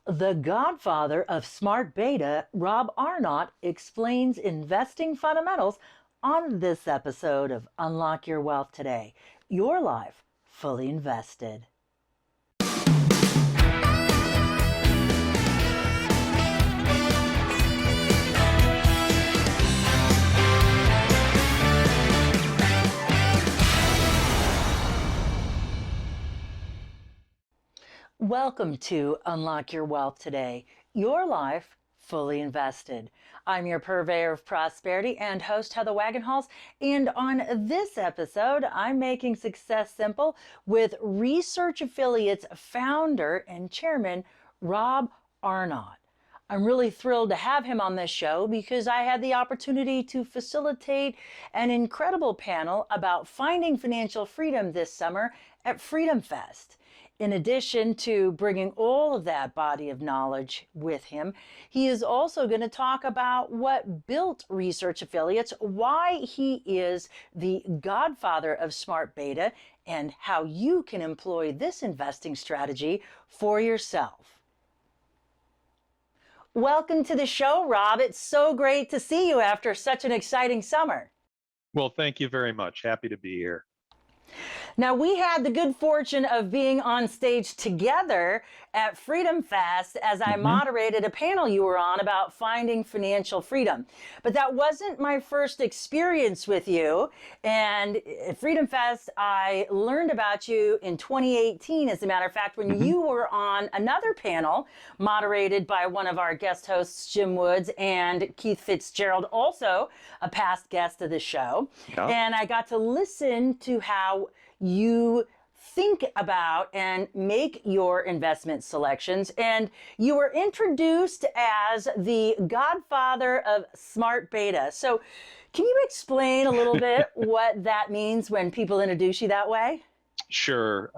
The godfather of smart beta, Rob Arnott, explains investing fundamentals on this episode of Unlock Your Wealth Today. Your life fully invested. Welcome to Unlock Your Wealth Today. Your life fully invested. I'm your purveyor of prosperity and host Heather Wagenhals, and on this episode, I'm making success simple with Research Affiliates founder and chairman Rob Arnott. I'm really thrilled to have him on this show because I had the opportunity to facilitate an incredible panel about finding financial freedom this summer at Freedom Fest. In addition to bringing all of that body of knowledge with him, he is also going to talk about what built Research Affiliates, why he is the godfather of smart beta, and how you can employ this investing strategy for yourself. Welcome to the show, Rob. It's so great to see you after such an exciting summer. Well, thank you very much. Happy to be here. Now, we had the good fortune of being on stage together at Freedom Fest as I moderated a panel you were on about finding financial freedom. But that wasn't my first experience with you. And at Freedom Fest, I learned about you in 2018, as a matter of fact, when you were on another panel moderated by one of our guest hosts, Jim Woods, and Keith Fitzgerald, also a past guest of the show. Yeah. And I got to listen to how you think about and make your investment selections. And you were introduced as the godfather of smart beta. So can you explain a little bit what that means when people introduce you that way? Sure.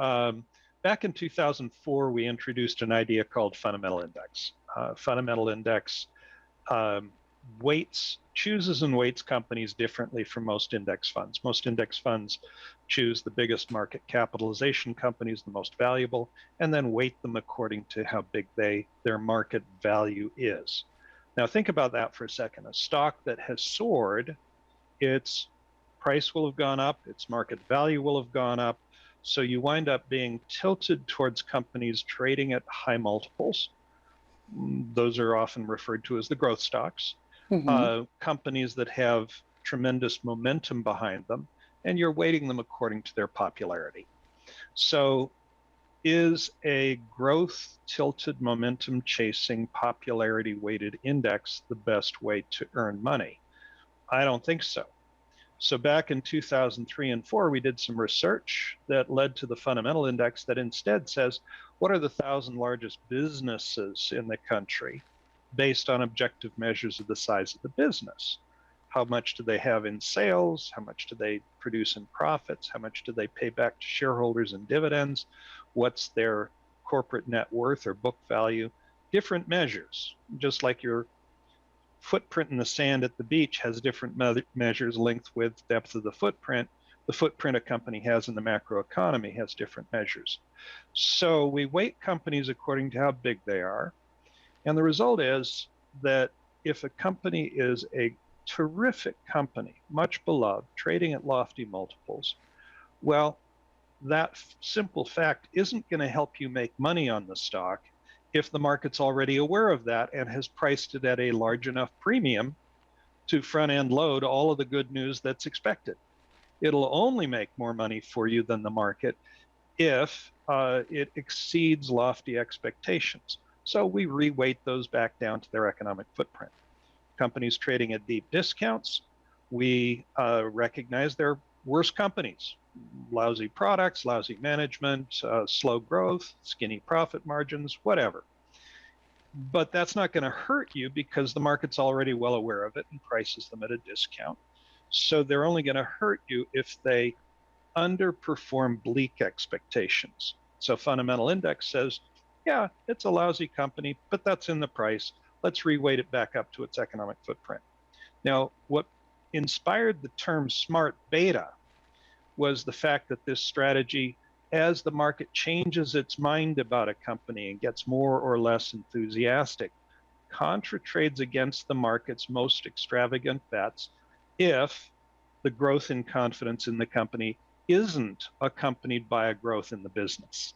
Back in 2004, we introduced an idea called fundamental index. Fundamental index chooses and weights companies differently from most index funds. Most index funds choose the biggest market capitalization companies, the most valuable, and then weight them according to how big their market value is. Now think about that for a second. A stock that has soared, its price will have gone up, its market value will have gone up, so you wind up being tilted towards companies trading at high multiples. Those are often referred to as the growth stocks. Companies that have tremendous momentum behind them, and you're weighting them according to their popularity. So is a growth tilted momentum chasing popularity weighted index the best way to earn money? I don't think so. So back in 2003 and 4, we did some research that led to the fundamental index that instead says, what are the 1,000 largest businesses in the country based on objective measures of the size of the business? How much do they have in sales? How much do they produce in profits? How much do they pay back to shareholders in dividends? What's their corporate net worth or book value? Different measures, just like your footprint in the sand at the beach has different measures, length, width, depth of the footprint a company has in the macroeconomy has different measures. So we weight companies according to how big they are. And the result is that if a company is a terrific company, much beloved, trading at lofty multiples, well, that simple fact isn't going to help you make money on the stock if the market's already aware of that and has priced it at a large enough premium to front-end load all of the good news that's expected. It'll only make more money for you than the market if it exceeds lofty expectations. So we reweight those back down to their economic footprint. Companies trading at deep discounts, we recognize they're worse companies. Lousy products, lousy management, slow growth, skinny profit margins, whatever. But that's not going to hurt you because the market's already well aware of it and prices them at a discount. So they're only going to hurt you if they underperform bleak expectations. So fundamental index says, yeah, it's a lousy company, but that's in the price. Let's reweight it back up to its economic footprint. Now, what inspired the term smart beta was the fact that this strategy as the market changes its mind about a company and gets more or less enthusiastic, contra trades against the market's most extravagant bets if the growth in confidence in the company isn't accompanied by a growth in the business.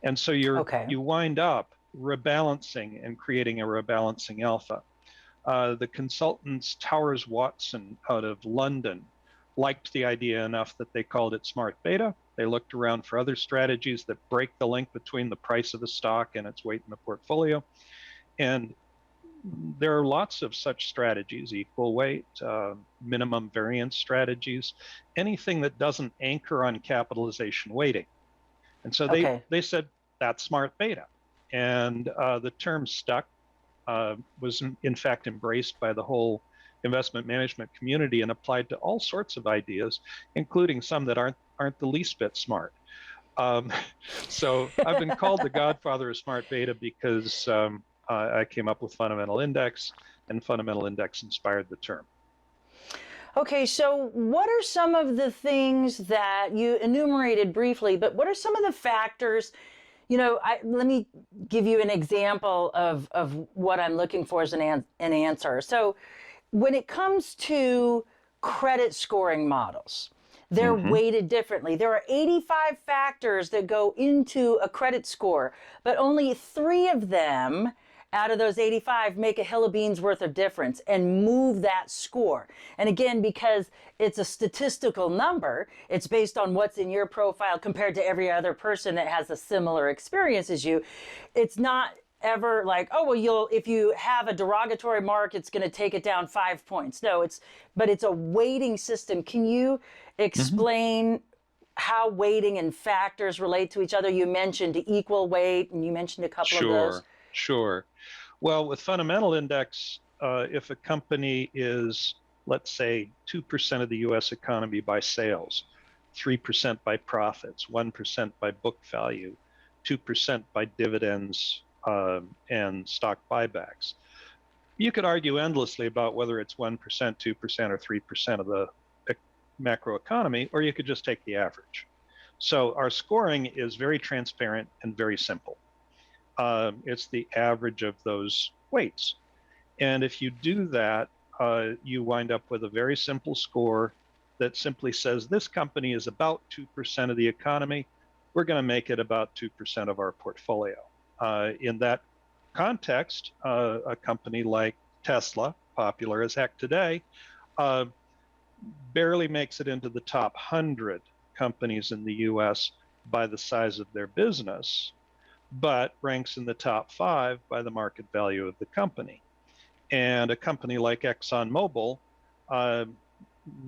And so Okay. you wind up rebalancing and creating a rebalancing alpha. The consultants Towers Watson out of London liked the idea enough that they called it smart beta. They looked around for other strategies that break the link between the price of the stock and its weight in the portfolio. And there are lots of such strategies, equal weight, minimum variance strategies, anything that doesn't anchor on capitalization weighting. And so Okay. they said, that's smart beta. And the term stuck, was in fact embraced by the whole investment management community and applied to all sorts of ideas, including some that aren't the least bit smart. So I've been called the godfather of smart beta because I came up with fundamental index, and fundamental index inspired the term. Okay, so what are some of the things that you enumerated briefly, but what are some of the factors? Let me give you an example of what I'm looking for as an answer. So when it comes to credit scoring models, they're weighted differently. There are 85 factors that go into a credit score, but only 3 of them out of those 85 make a hill of beans worth of difference and move that score. And again, because it's a statistical number, it's based on what's in your profile compared to every other person that has a similar experience as you. It's not ever like, oh, well, if you have a derogatory mark, it's going to take it down 5 points. No, but it's a weighting system. Can you explain how weighting and factors relate to each other? You mentioned equal weight, and you mentioned a couple of those. Sure. Well, with fundamental index, if a company is, let's say, 2% of the US economy by sales, 3% by profits, 1% by book value, 2% by dividends and stock buybacks, you could argue endlessly about whether it's 1%, 2%, or 3% of the macroeconomy, or you could just take the average. So our scoring is very transparent and very simple. It's the average of those weights. And if you do that, you wind up with a very simple score that simply says this company is about 2% of the economy. We're going to make it about 2% of our portfolio. In that context, a company like Tesla, popular as heck today, barely makes it into the top 100 companies in the US by the size of their business, but ranks in the top 5 by the market value of the company. And a company like ExxonMobil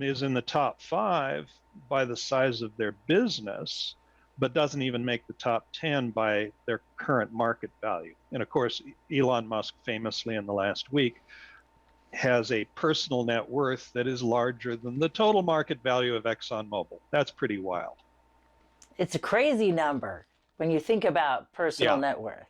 is in the top 5 by the size of their business, but doesn't even make the top 10 by their current market value. And of course, Elon Musk famously in the last week has a personal net worth that is larger than the total market value of ExxonMobil. That's pretty wild. It's a crazy number when you think about personal net worth.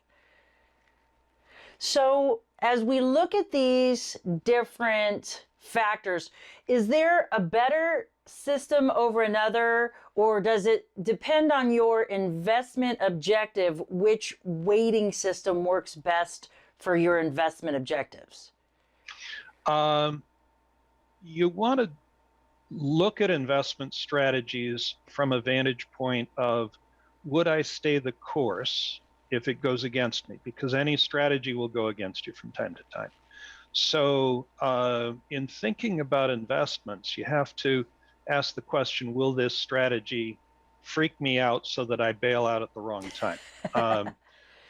So as we look at these different factors, is there a better system over another, or does it depend on your investment objective which weighting system works best for your investment objectives? You want to look at investment strategies from a vantage point of, would I stay the course if it goes against me? Because any strategy will go against you from time to time. So in thinking about investments, you have to ask the question, will this strategy freak me out so that I bail out at the wrong time?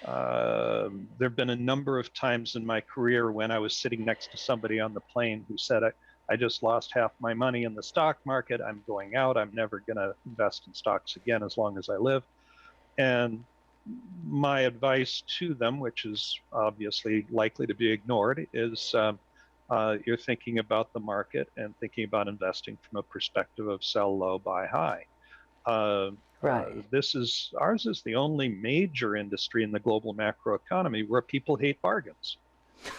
There have been a number of times in my career when I was sitting next to somebody on the plane who said, I just lost half my money in the stock market. I'm going out. I'm never going to invest in stocks again as long as I live. And my advice to them, which is obviously likely to be ignored, is you're thinking about the market and thinking about investing from a perspective of sell low, buy high. Right. Ours is the only major industry in the global macroeconomy where people hate bargains.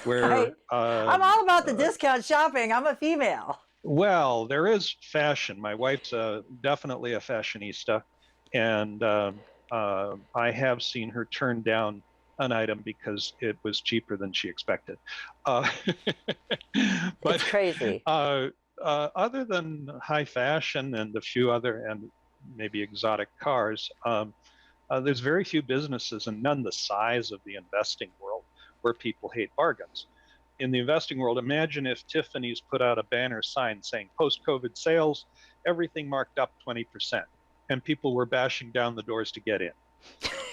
Where I'm all about the discount shopping. I'm a female. Well, there is fashion. My wife's definitely a fashionista, And I have seen her turn down an item because it was cheaper than she expected. Uh, It's but crazy. other than high fashion and a few other and maybe exotic cars, there's very few businesses and none the size of the investing world where people hate bargains. In the investing world, imagine if Tiffany's put out a banner sign saying post-COVID sales, everything marked up 20%, and people were bashing down the doors to get in.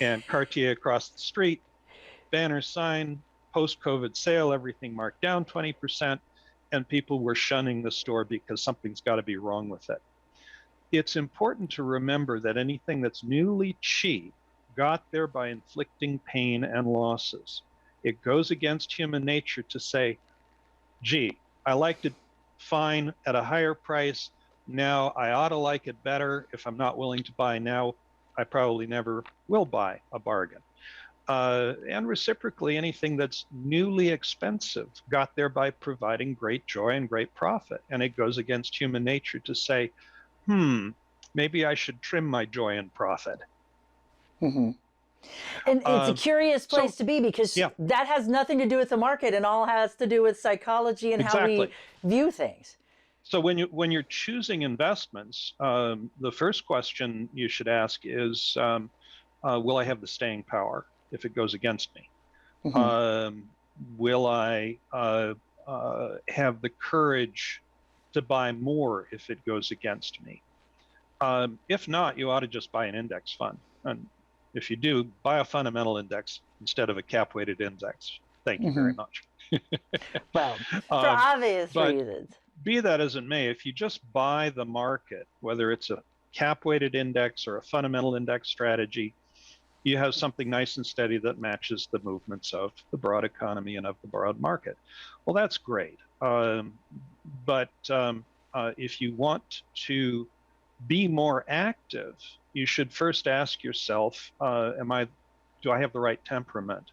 And Cartier across the street, banner sign, post-COVID sale, everything marked down 20%, and people were shunning the store because something's got to be wrong with it. It's important to remember that anything that's newly cheap got there by inflicting pain and losses. It goes against human nature to say, gee, I liked it fine at a higher price. Now I ought to like it better. If I'm not willing to buy now, I probably never will buy a bargain. And reciprocally, anything that's newly expensive got there by providing great joy and great profit. And it goes against human nature to say, maybe I should trim my joy and profit. Mm-hmm. And it's a curious So, place to be because yeah, that has nothing to do with the market and all has to do with psychology and how we exactly. view things. So when you're choosing investments, the first question you should ask is, will I have the staying power if it goes against me? Mm-hmm. Will I have the courage to buy more if it goes against me? If not, you ought to just buy an index fund. And if you do, buy a fundamental index instead of a cap-weighted index. Thank you Mm-hmm. very much. Well, for obvious But reasons. be that as it may, if you just buy the market, whether it's a cap-weighted index or a fundamental index strategy, you have something nice and steady that matches the movements of the broad economy and of the broad market. Well, that's great. But if you want to be more active, you should first ask yourself, do I have the right temperament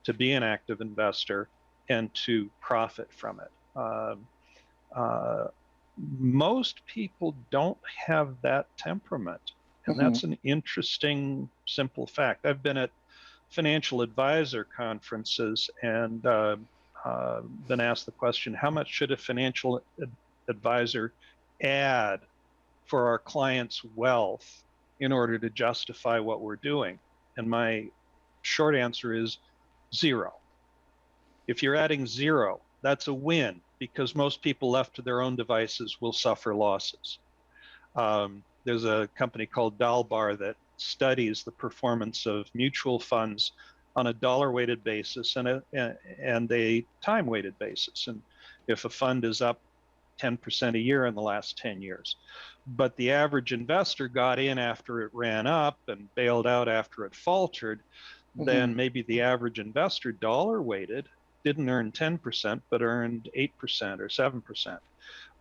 to be an active investor and to profit from it? Most people don't have that temperament. And Mm-hmm. that's an interesting, simple fact. I've been at financial advisor conferences and been asked the question, how much should a financial advisor add for our clients' wealth in order to justify what we're doing? And my short answer is zero. If you're adding zero, that's a win because most people left to their own devices will suffer losses. There's a company called Dalbar that studies the performance of mutual funds on a dollar-weighted basis and a time-weighted basis. And if a fund is up 10% a year in the last 10 years, but the average investor got in after it ran up and bailed out after it faltered, then maybe the average investor dollar-weighted didn't earn 10%, but earned 8% or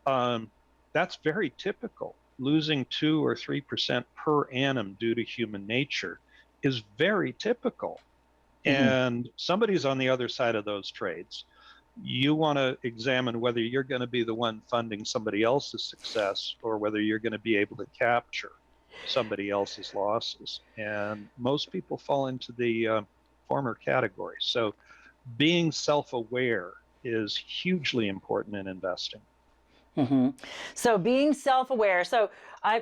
7%. That's very typical. Losing 2 or 3% per annum due to human nature is very typical. And somebody's on the other side of those trades. You want to examine whether you're going to be the one funding somebody else's success or whether you're going to be able to capture somebody else's losses. And most people fall into the former category. So being self-aware is hugely important in investing. Mm-hmm. So being self-aware. So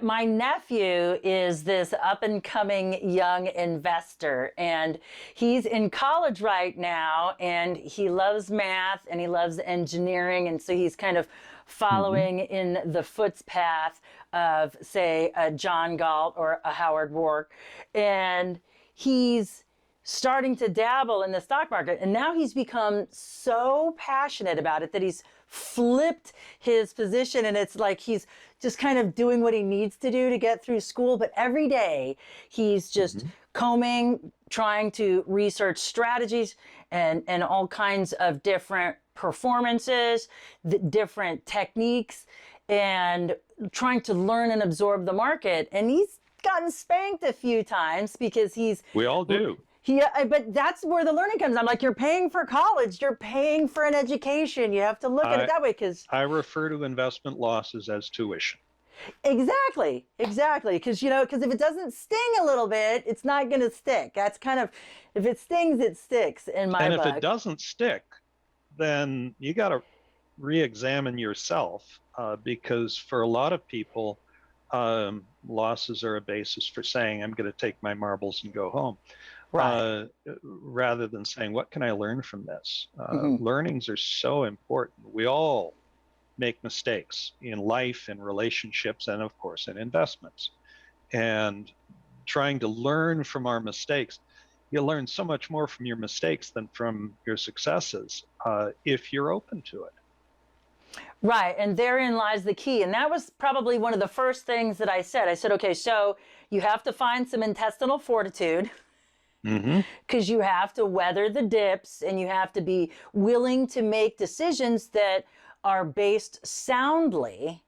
my nephew is this up-and-coming young investor, and he's in college right now, and he loves math and he loves engineering, and so he's kind of following in the footpath of, say, a John Galt or a Howard Roark, and he's starting to dabble in the stock market, and now he's become so passionate about it that he's flipped his position, and it's like he's just kind of doing what he needs to do to get through school, but every day he's just combing, trying to research strategies and all kinds of different performances, different techniques, and trying to learn and absorb the market. And he's gotten spanked a few times because we all do. But that's where the learning comes. I'm like, you're paying for college, you're paying for an education. You have to look at it that way because I refer to investment losses as tuition. Exactly. Because, because if it doesn't sting a little bit, it's not going to stick. That's kind of, if it stings, it sticks in my And if it book. doesn't stick, then you got to re-examine yourself, because for a lot of people, losses are a basis for saying, I'm going to take my marbles and go home, Right. rather than saying, what can I learn from this? Hmm. Learnings are so important. We all make mistakes in life, in relationships, and of course in investments. And trying to learn from our mistakes, you learn so much more from your mistakes than from your successes, if you're open to it. Right. And therein lies the key. And that was probably one of the first things that I said. I said, okay, so you have to find some intestinal fortitude Mm-hmm. because you have to weather the dips and you have to be willing to make decisions that are based soundly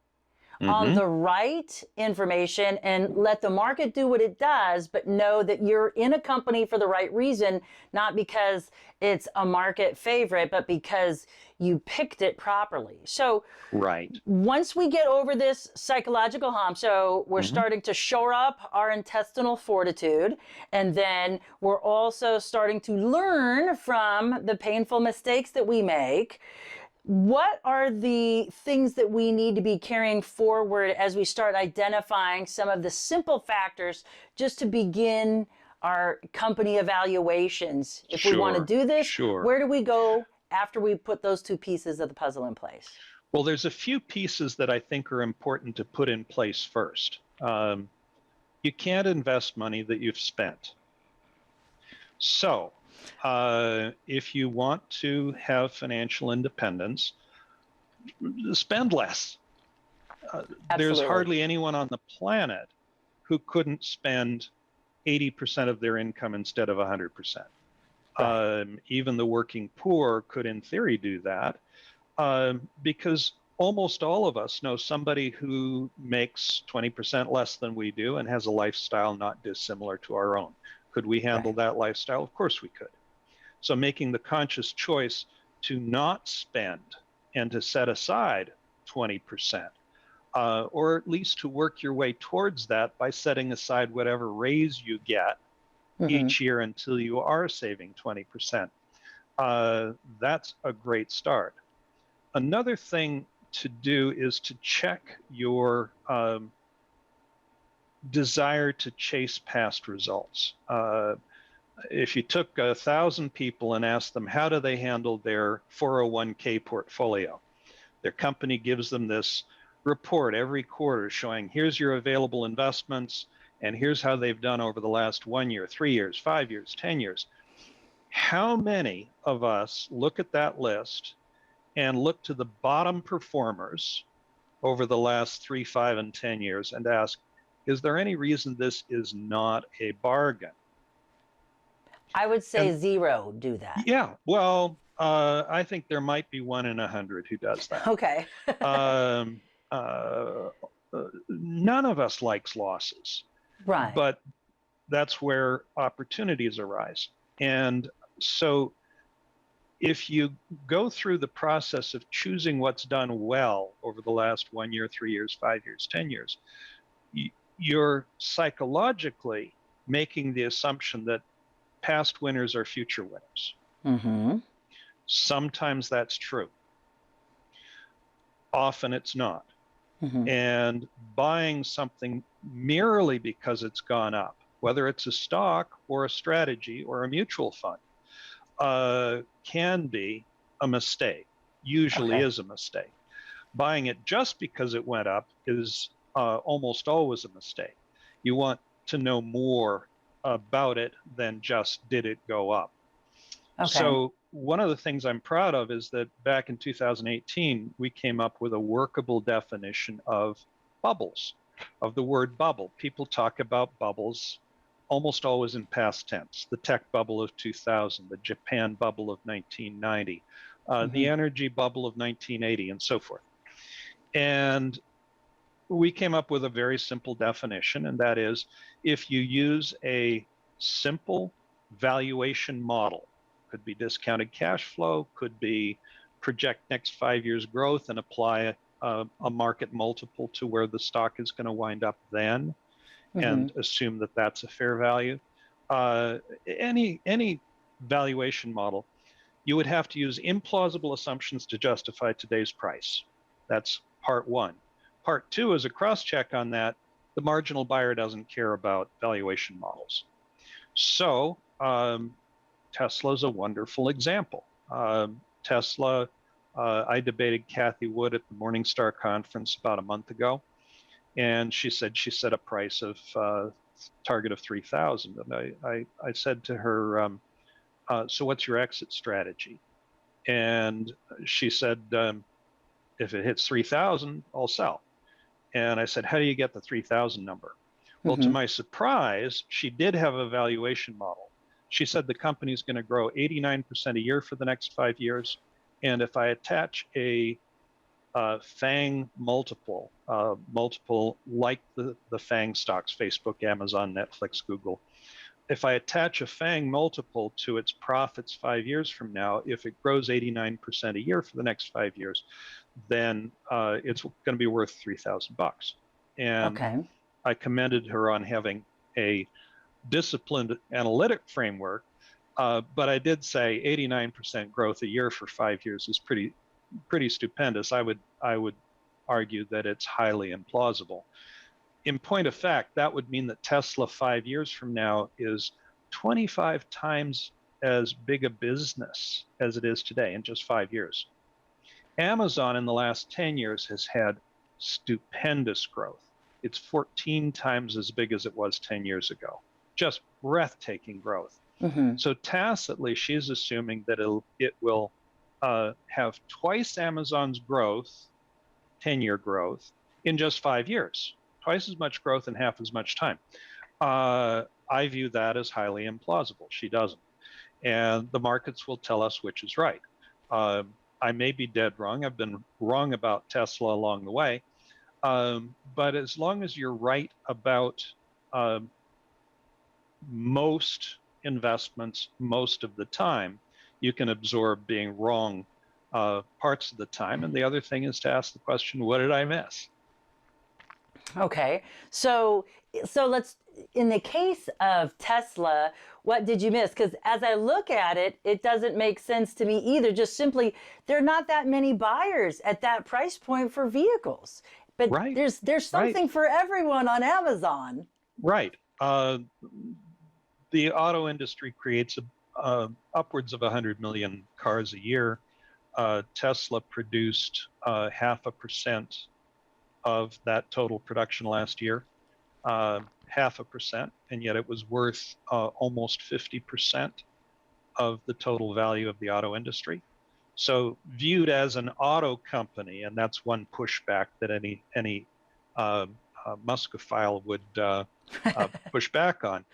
on Mm-hmm. the right information and let the market do what it does, but know that you're in a company for the right reason, not because it's a market favorite, but because you picked it properly. So Right. once we get over this psychological hump, so we're Mm-hmm. starting to shore up our intestinal fortitude, and then we're also starting to learn from the painful mistakes that we make. What are the things that we need to be carrying forward as we start identifying some of the simple factors just to begin our company evaluations? If we want to Sure. do this, Sure. where do we go after we put those two pieces of the puzzle in place? Well, there's a few pieces that I think are important to put in place first. You can't invest money that you've spent. So, if you want to have financial independence, spend less. There's Absolutely. hardly anyone on the planet who couldn't spend 80% of their income instead of 100%. Right. Even the working poor could, in theory, do that, because almost all of us know somebody who makes 20% less than we do and has a lifestyle not dissimilar to our own. Could we handle Right. that lifestyle? Of course we could. So making the conscious choice to not spend and to set aside 20%, or at least to work your way towards that by setting aside whatever raise you get Mm-hmm. each year until you are saving 20%. That's a great start. Another thing to do is to check your desire to chase past results. If you took 1,000 people and asked them how do they handle their 401k portfolio, their company gives them this report every quarter showing here's your available investments and here's how they've done over the last 1 year, 3 years, 5 years, 10 years. How many of us look at that list and look to the bottom performers over the last 3, 5, and 10 years and ask, is there any reason this is not a bargain? I would And say zero do that. yeah, well, I think there might be 1 in 100 who does that. Okay. Um, None of us likes losses, Right. but that's where opportunities arise. And so if you go through the process of choosing what's done well over the last 1 year, 3 years, 5 years, 10 years, you're psychologically making the assumption that past winners are future winners. Mm-hmm. Sometimes that's true. Often it's not. Mm-hmm. And buying something merely because it's gone up, whether it's a stock or a strategy or a mutual fund, can be a mistake, usually Okay. is a mistake. Buying it just because it went up is almost always a mistake. You want to know more about it than just did it go up. Okay. So one of the things I'm proud of is that back in 2018, we came up with a workable definition of bubbles, of the word bubble. People talk about bubbles almost always in past tense. The tech bubble of 2000, the Japan bubble of 1990, Mm-hmm. the energy bubble of 1980, and so forth. And we came up with a very simple definition, and that is if you use a simple valuation model, could be discounted cash flow, could be project next 5 years growth and apply a market multiple to where the stock is going to wind up then, Hmm. and assume that that's a fair value. Any valuation model, you would have to use implausible assumptions to justify today's price. That's part one. Part two is a cross check on that. The marginal buyer doesn't care about valuation models. So Tesla's a wonderful example. Tesla, I debated Kathy Wood at the Morningstar conference about a month ago, and she said she set a price of target of 3,000. And I said to her, so what's your exit strategy? And she said, if it hits 3,000, I'll sell. And I said, how do you get the 3,000 number? Well, to Hmm. my surprise, she did have a valuation model. She said the company's going to grow 89% a year for the next 5 years. And if I attach a FANG multiple, multiple like the FANG stocks, Facebook, Amazon, Netflix, Google, if I attach a FANG multiple to its profits 5 years from now, if it grows 89% a year for the next 5 years, then it's going to be worth $3,000. And Okay. I commended her on having a disciplined analytic framework, but I did say 89% growth a year for 5 years is pretty stupendous. I would argue that it's highly implausible. In point of fact, that would mean that Tesla 5 years from now is 25 times as big a business as it is today in just 5 years. Amazon in the last 10 years has had stupendous growth. It's 14 times as big as it was 10 years ago. Just breathtaking growth. Hmm. So tacitly, she's assuming that it will have twice Amazon's growth, 10-year growth, in just 5 years. Twice as much growth in half as much time. I view that as highly implausible. She doesn't. And the markets will tell us which is right. I may be dead wrong. I've been wrong about Tesla along the way. But as long as you're right about most investments most of the time, you can absorb being wrong parts of the time. And the other thing is to ask the question, what did I miss? Okay. So let's, in the case of Tesla, what did you miss? Because as I look at it, it doesn't make sense to me either. Just simply, there are not that many buyers at that price point for vehicles. But Right, there's right, something for everyone on Amazon. right. The auto industry creates upwards of 100 million cars a year. Tesla produced 0.5% of that total production last year, 0.5%, and yet it was worth almost 50% of the total value of the auto industry. So viewed as an auto company, and that's one pushback that any Muskophile would push back on.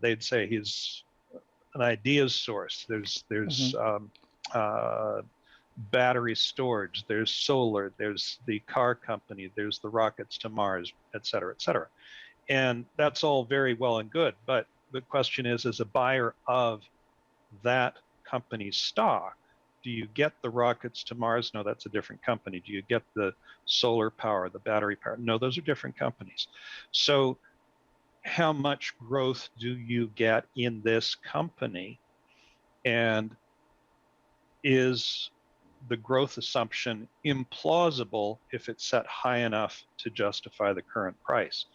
They'd say he's an ideas source. There's Hmm. battery storage, there's solar, there's the car company, there's the rockets to Mars, et cetera, et cetera. And that's all very well and good. But the question is, as a buyer of that company's stock, do you get the rockets to Mars? No, that's a different company. Do you get the solar power, the battery power? No, those are different companies. So how much growth do you get in this company? And is the growth assumption implausible if it's set high enough to justify the current price?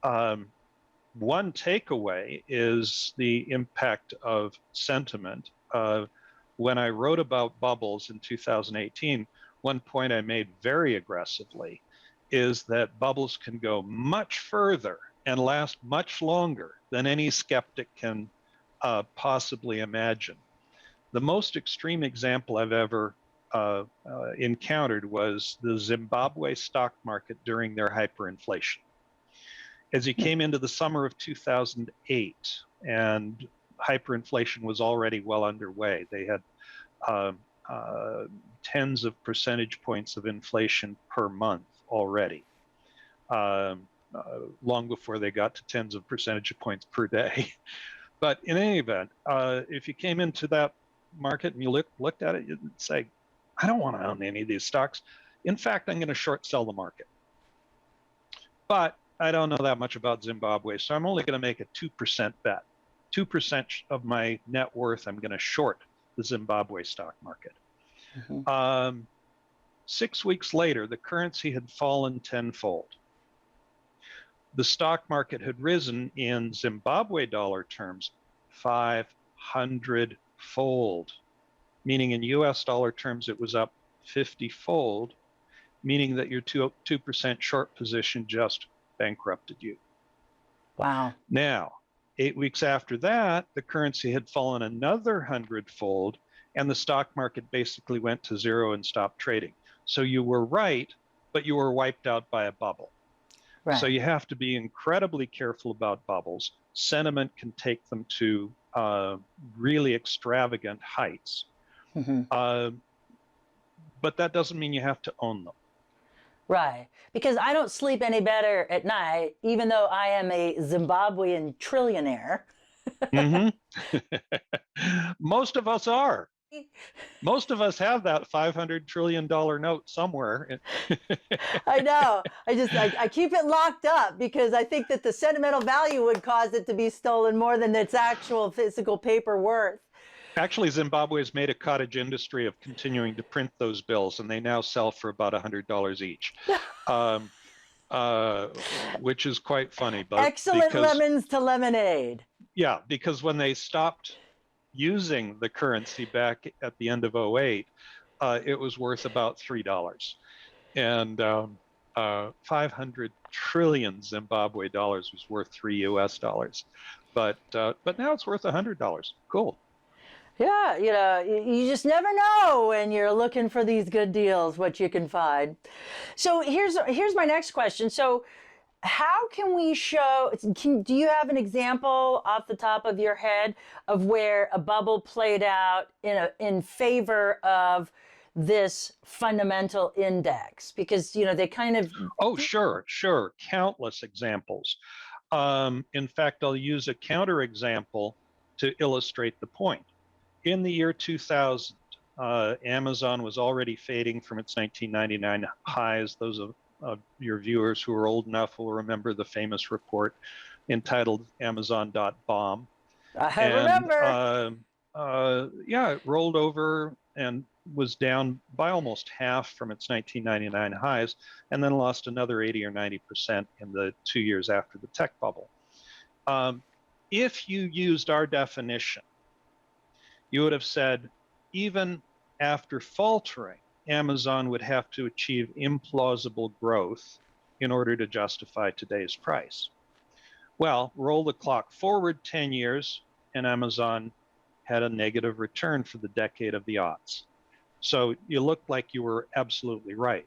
One takeaway is the impact of sentiment. When I wrote about bubbles in 2018, one point I made very aggressively is that bubbles can go much further and last much longer than any skeptic can possibly imagine. The most extreme example I've ever encountered was the Zimbabwe stock market during their hyperinflation. As you came into the summer of 2008 and hyperinflation was already well underway, they had uh, tens of percentage points of inflation per month already, long before they got to tens of percentage points per day. But in any event, if you came into that market and you looked at it, you'd say, I don't want to own any of these stocks. In fact, I'm going to short sell the market. But I don't know that much about Zimbabwe, so I'm only going to make a 2% bet. 2% of my net worth, I'm going to short the Zimbabwe stock market. 6 weeks later, the currency had fallen tenfold. The stock market had risen in Zimbabwe dollar terms 500-fold, meaning in US dollar terms it was up 50-fold, meaning that your 2% short position just bankrupted you. Wow. Now, 8 weeks after that, the currency had fallen another 100-fold, and the stock market basically went to zero and stopped trading. So you were right, but you were wiped out by a bubble. Right. So you have to be incredibly careful about bubbles. Sentiment can take them to really extravagant heights. But that doesn't mean you have to own them. Right. Because I don't sleep any better at night, even though I am a Zimbabwean trillionaire. Most of us are. Most of us have that $500 trillion note somewhere. I know. I keep it locked up because I think that the sentimental value would cause it to be stolen more than its actual physical paper worth. Actually, Zimbabwe has made a cottage industry of continuing to print those bills, and they now sell for about $100 each, which is quite funny. But excellent lemons to lemonade. Yeah, because when they stopped using the currency back at the end of 2008, it was worth about $3. And 500 trillion Zimbabwe dollars was worth $3 US. But now it's worth $100. Cool. Yeah, you just never know when you're looking for these good deals, what you can find. So here's my next question. So how can we show, do you have an example off the top of your head of where a bubble played out in favor of this fundamental index? Because, they kind of... Oh, sure. Countless examples. In fact, I'll use a counterexample to illustrate the point. In the year 2000, Amazon was already fading from its 1999 highs. Those of your viewers who are old enough will remember the famous report entitled Amazon.bomb. I remember. It rolled over and was down by almost half from its 1999 highs, and then lost another 80 or 90% in the 2 years after the tech bubble. If you used our definition, you would have said, even after faltering, Amazon would have to achieve implausible growth in order to justify today's price. Well, roll the clock forward 10 years, and Amazon had a negative return for the decade of the aughts. So you look like you were absolutely right.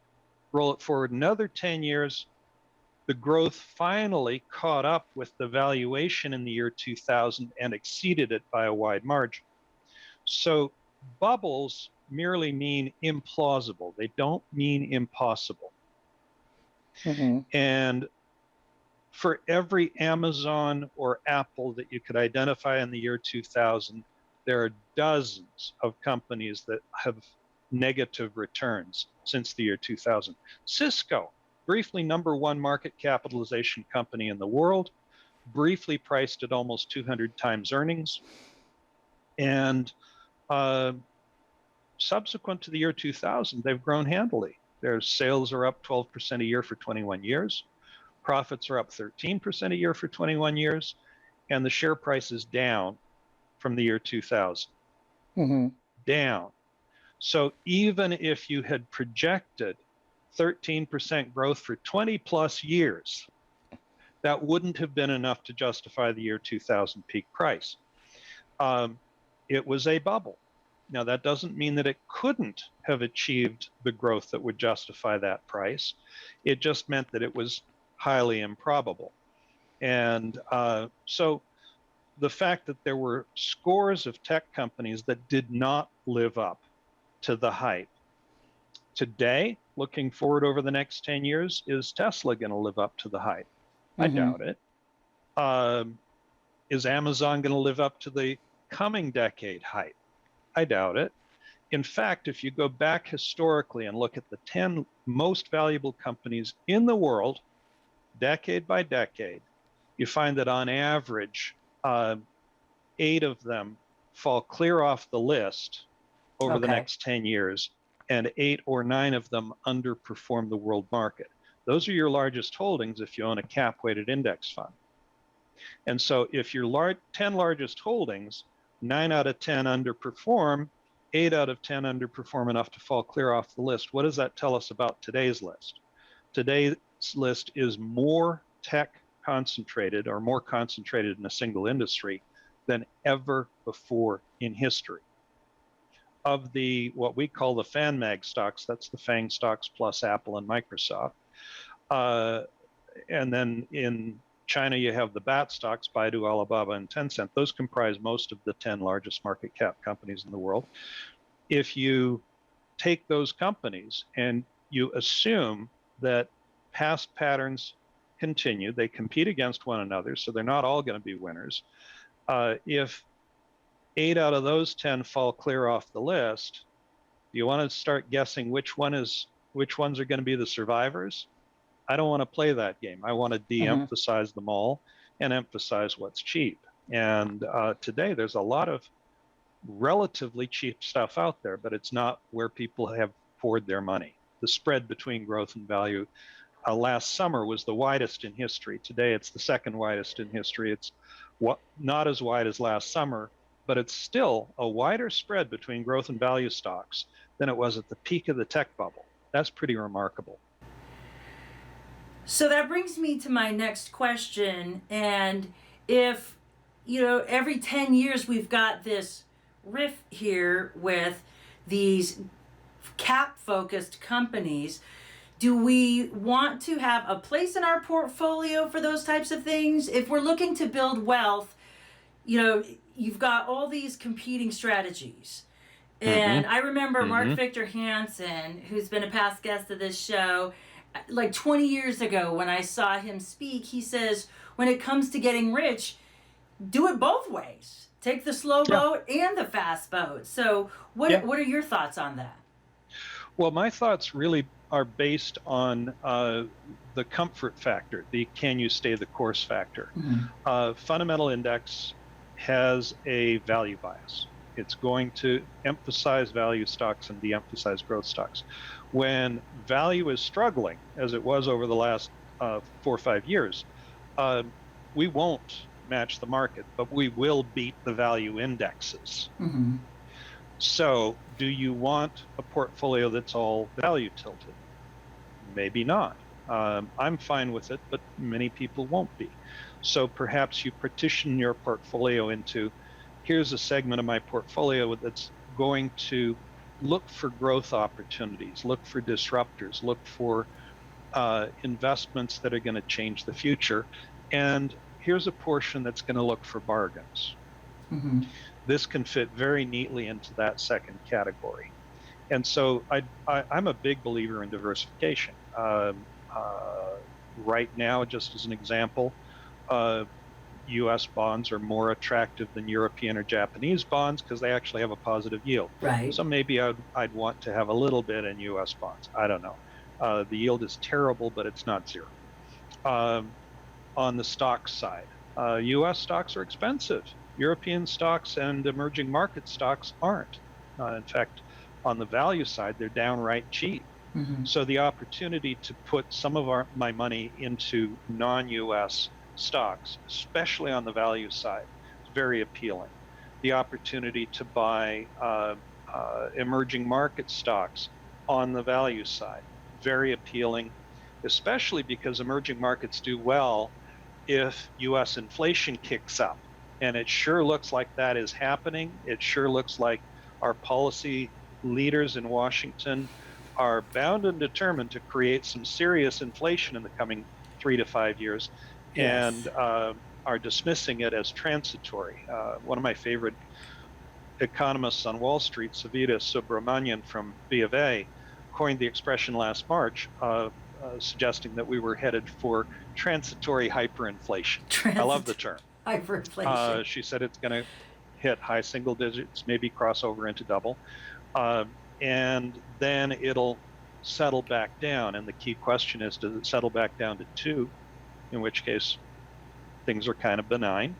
Roll it forward another 10 years, the growth finally caught up with the valuation in the year 2000 and exceeded it by a wide margin. So bubbles merely mean implausible. They don't mean impossible. And for every Amazon or Apple that you could identify in the year 2000, there are dozens of companies that have negative returns since the year 2000. Cisco, briefly #1 market capitalization company in the world, briefly priced at almost 200 times earnings. And subsequent to the year 2000, they've grown handily. Their sales are up 12% a year for 21 years. Profits are up 13% a year for 21 years. And the share price is down from the year 2000. Down. So even if you had projected 13% growth for 20 plus years, that wouldn't have been enough to justify the year 2000 peak price. It was a bubble. Now, that doesn't mean that it couldn't have achieved the growth that would justify that price. It just meant that it was highly improbable. And so the fact that there were scores of tech companies that did not live up to the hype. Today, looking forward over the next 10 years, is Tesla going to live up to the hype? I doubt it. Is Amazon going to live up to the coming decade hype? I doubt it. In fact, if you go back historically and look at the 10 most valuable companies in the world, decade by decade, you find that on average, 8 of them fall clear off the list over the Okay. next 10 years, and 8 or 9 of them underperform the world market. Those are your largest holdings if you own a cap weighted index fund. And so if your 10 largest holdings, 9 out of 10 underperform, 8 out of 10 underperform enough to fall clear off the list. What does that tell us about today's list? Today's list is more tech concentrated or more concentrated in a single industry than ever before in history. Of the what we call the FANMAG stocks, that's the FANG stocks plus Apple and Microsoft. And then in China, you have the BAT stocks, Baidu, Alibaba, and Tencent. Those comprise most of the 10 largest market cap companies in the world. If you take those companies and you assume that past patterns continue, they compete against one another, so they're not all going to be winners. If 8 out of those 10 fall clear off the list, do you want to start guessing which ones are going to be the survivors? I don't want to play that game. I want to de-emphasize them all and emphasize what's cheap. And today there's a lot of relatively cheap stuff out there, but it's not where people have poured their money. The spread between growth and value last summer was the widest in history. Today it's the second widest in history. It's not as wide as last summer, but it's still a wider spread between growth and value stocks than it was at the peak of the tech bubble. That's pretty remarkable. So that brings me to my next question. And if, every 10 years we've got this riff here with these cap focused companies, do we want to have a place in our portfolio for those types of things? If we're looking to build wealth, you've got all these competing strategies. And I remember Mark Victor Hansen, who's been a past guest of this show, like 20 years ago when I saw him speak, he says, when it comes to getting rich, do it both ways. Take the slow boat and the fast boat. So what are your thoughts on that? Well, my thoughts really are based on the comfort factor, the can you stay the course factor. Fundamental index has a value bias. It's going to emphasize value stocks and de-emphasize growth stocks. When value is struggling, as it was over the last 4 or 5 years, we won't match the market, but we will beat the value indexes. So do you want a portfolio that's all value tilted? Maybe not. I'm fine with it, but many people won't be. So perhaps you partition your portfolio into, here's a segment of my portfolio that's going to look for growth opportunities, look for disruptors, look for investments that are going to change the future. And here's a portion that's going to look for bargains. This can fit very neatly into that second category. And so I'm a big believer in diversification. Right now, just as an example, U.S. bonds are more attractive than European or Japanese bonds because they actually have a positive yield. Right. So maybe I'd want to have a little bit in U.S. bonds. I don't know. The yield is terrible, but it's not zero. On the stock side, U.S. stocks are expensive. European stocks and emerging market stocks aren't. In fact, on the value side, they're downright cheap. So the opportunity to put some of my money into non-U.S. stocks, especially on the value side, is very appealing. The opportunity to buy emerging market stocks on the value side, very appealing, especially because emerging markets do well if U.S. inflation kicks up. And it sure looks like that is happening. It sure looks like our policy leaders in Washington are bound and determined to create some serious inflation in the coming 3 to 5 years, and are dismissing it as transitory. One of my favorite economists on Wall Street, Savita Subramanian from B of A, coined the expression last March, suggesting that we were headed for transitory hyperinflation. I love the term. Hyperinflation. She said it's going to hit high single digits, maybe cross over into double. uh, and then it'll settle back down. And the key question is, does it settle back down to 2, in which case things are kind of benign,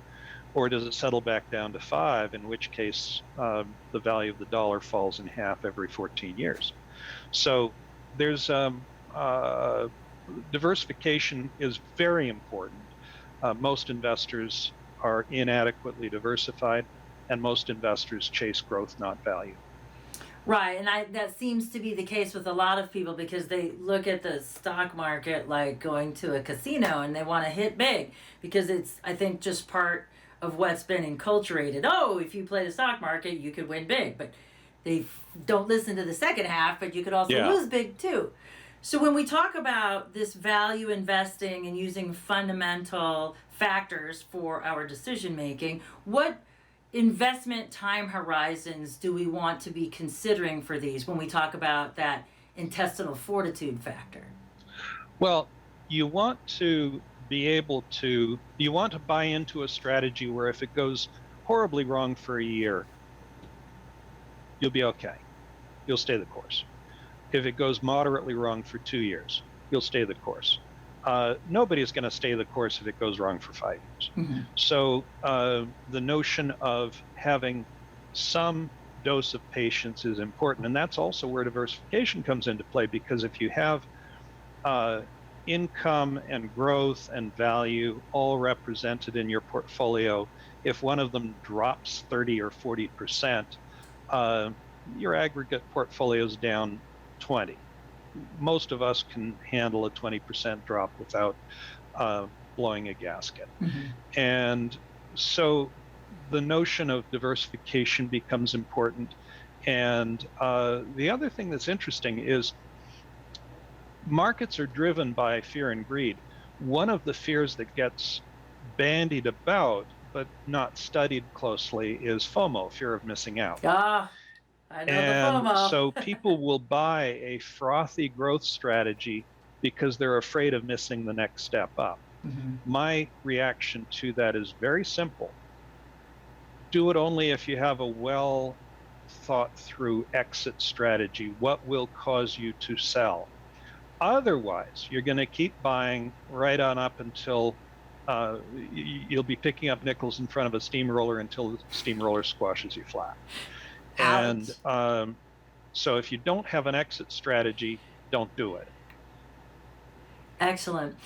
or does it settle back down to 5, in which case the value of the dollar falls in half every 14 years? So there's diversification is very important. Most investors are inadequately diversified, and most investors chase growth, not value. Right, and that seems to be the case with a lot of people because they look at the stock market like going to a casino and they want to hit big because it's, I think, just part of what's been enculturated. Oh, if you play the stock market, you could win big, but they don't listen to the second half, but you could also Yeah. lose big too. So when we talk about this value investing and using fundamental factors for our decision making, what investment time horizons do we want to be considering for these when we talk about that intestinal fortitude factor? Well, you want to you want to buy into a strategy where if it goes horribly wrong for a year, you'll be okay. You'll stay the course. If it goes moderately wrong for 2 years, you'll stay the course. Nobody's going to stay the course if it goes wrong for 5 years. Mm-hmm. So the notion of having some dose of patience is important. And that's also where diversification comes into play, because if you have income and growth and value all represented in your portfolio, if one of them drops 30 or 40%, your aggregate portfolio is down 20. Most of us can handle a 20% drop without blowing a gasket. Mm-hmm. And so the notion of diversification becomes important. And the other thing that's interesting is markets are driven by fear and greed. One of the fears that gets bandied about but not studied closely is FOMO, fear of missing out. Ah, I know the And FOMO. so people will buy a frothy growth strategy because they're afraid of missing the next step up. Mm-hmm. My reaction to that is very simple. Do it only if you have a well thought through exit strategy. What will cause you to sell? Otherwise, you're going to keep buying right on up until you'll be picking up nickels in front of a steamroller until the steamroller squashes you flat. Ouch. And so if you don't have an exit strategy, don't do it. Excellent.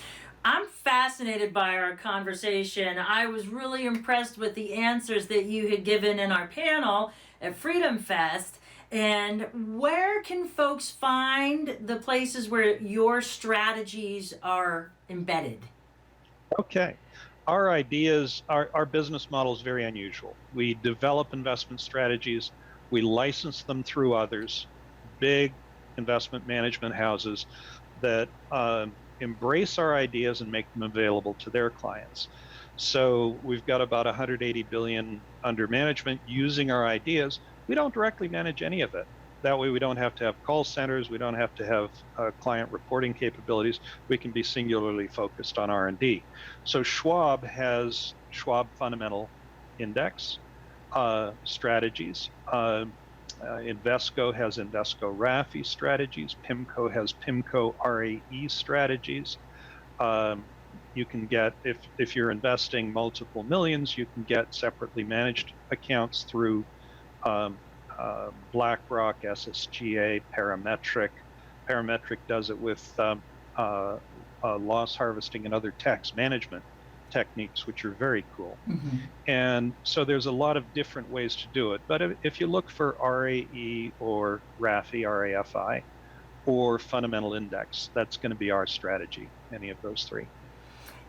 I'm fascinated by our conversation. I was really impressed with the answers that you had given in our panel at Freedom Fest. And where can folks find the places where your strategies are embedded? Okay. Our business model is very unusual. We develop investment strategies, we license them through others, big investment management houses that embrace our ideas and make them available to their clients. So we've got about 180 billion under management using our ideas. We don't directly manage any of it. That way we don't have to have call centers, we don't have to have client reporting capabilities. We can be singularly focused on R&D. So Schwab has Schwab Fundamental Index strategies. Invesco has Invesco RAFI strategies. PIMCO has PIMCO RAE strategies. You can get, if you're investing multiple millions, you can get separately managed accounts through BlackRock, SSGA, Parametric. Parametric does it with loss harvesting and other tax management techniques, which are very cool. Mm-hmm. And so there's a lot of different ways to do it. But if you look for RAE or RAFI, RAFI, or fundamental index, that's going to be our strategy, any of those three.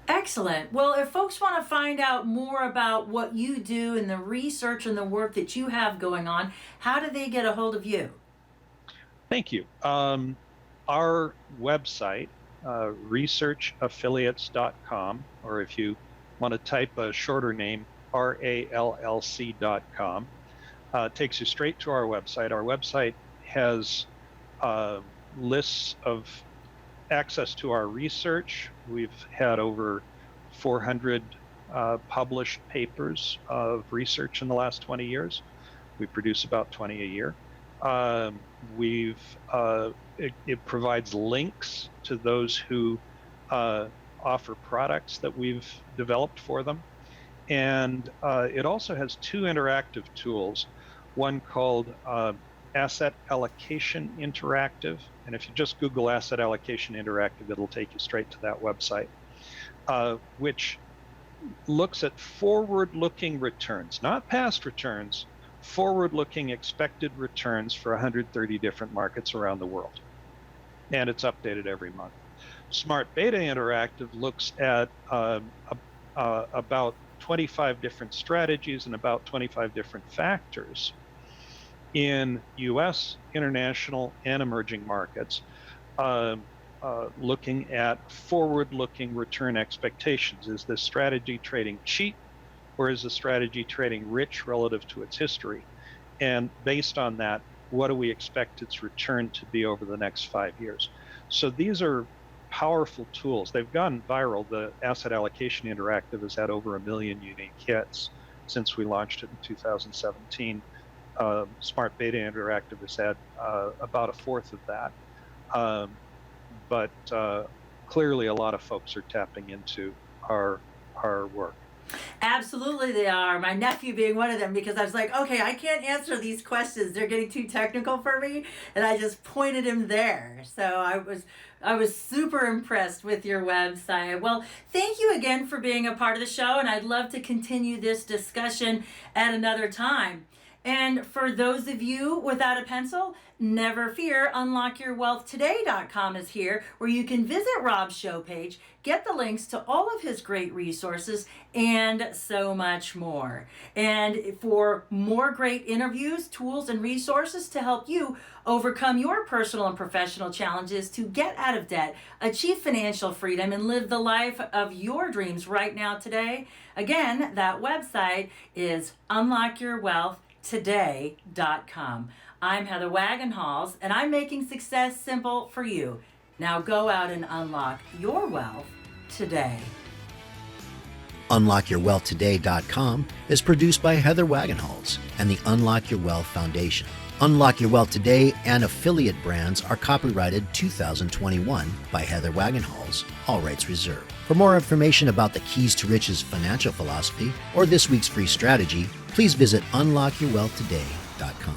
Excellent. Well, if folks want to find out more about what you do and the research and the work that you have going on, how do they get a hold of you? Thank you. Our website, researchaffiliates.com, or if you want to type a shorter name, rallc.com, takes you straight to our website. Our website has lists of access to our research. We've had over 400 published papers of research in the last 20 years. We produce about 20 a year. We've it provides links to those who offer products that we've developed for them. And it also has two interactive tools, one called Asset Allocation Interactive. And if you just Google Asset Allocation Interactive, it'll take you straight to that website, which looks at forward-looking returns, not past returns, forward-looking expected returns for 130 different markets around the world. And it's updated every month. Smart Beta Interactive looks at about 25 different strategies and about 25 different factors in US, international, and emerging markets, looking at forward-looking return expectations. Is this strategy trading cheap, or is the strategy trading rich relative to its history? And based on that, what do we expect its return to be over the next 5 years? So these are powerful tools. They've gone viral. The Asset Allocation Interactive has had over 1 million unique hits since we launched it in 2017. Smart Beta Interactive has had about a fourth of that. But clearly a lot of folks are tapping into our work. Absolutely, they are. My nephew being one of them, because I was like, okay, I can't answer these questions. They're getting too technical for me. And I just pointed him there. So I was super impressed with your website. Well, thank you again for being a part of the show. And I'd love to continue this discussion at another time. And for those of you without a pencil, never fear, unlockyourwealthtoday.com is here, where you can visit Rob's show page, get the links to all of his great resources, and so much more. And for more great interviews, tools, and resources to help you overcome your personal and professional challenges to get out of debt, achieve financial freedom, and live the life of your dreams right now today, again, that website is unlockyourwealthtoday.com. I'm Heather Wagenhals, and I'm making success simple for you. Now go out and unlock your wealth today. UnlockYourWealthToday.com is produced by Heather Wagenhals and the Unlock Your Wealth Foundation. Unlock Your Wealth Today and affiliate brands are copyrighted 2021 by Heather Wagenhals, all rights reserved. For more information about the Keys to Riches financial philosophy or this week's free strategy, please visit UnlockYourWealthToday.com.